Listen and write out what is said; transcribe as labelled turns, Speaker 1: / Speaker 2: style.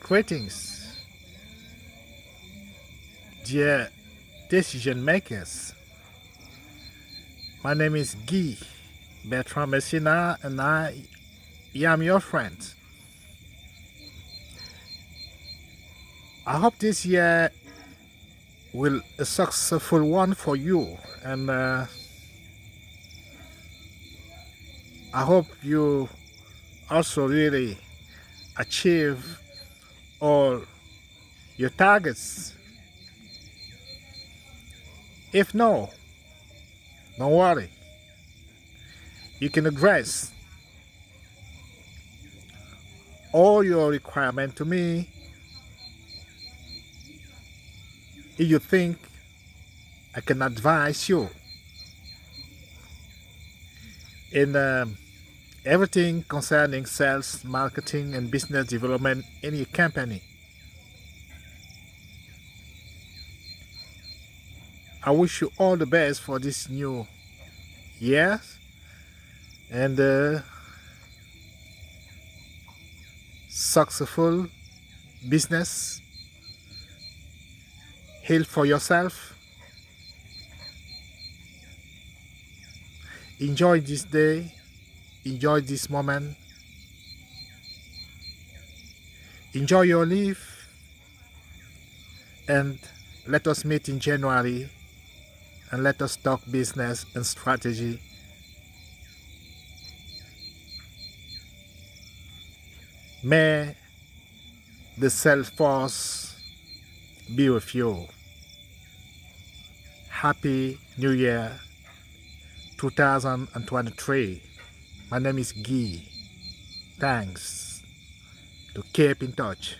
Speaker 1: Greetings, dear decision makers. My name is Bertrand Messina, and I am your friend. I hope this year will a successful one for you, and I hope you also really achieve all your targets. If no, don't worry. You can address all your requirements to me if you think I can advise you in everything concerning sales, marketing, and business development in your company. I wish you all the best for this new year, and successful business. Heal for yourself. Enjoy this day. Enjoy this moment. Enjoy your life. And let us meet in January, and let us talk business and strategy. May the sales force be with you. Happy New Year 2023. My name is Guy. Thanks. To keep in touch.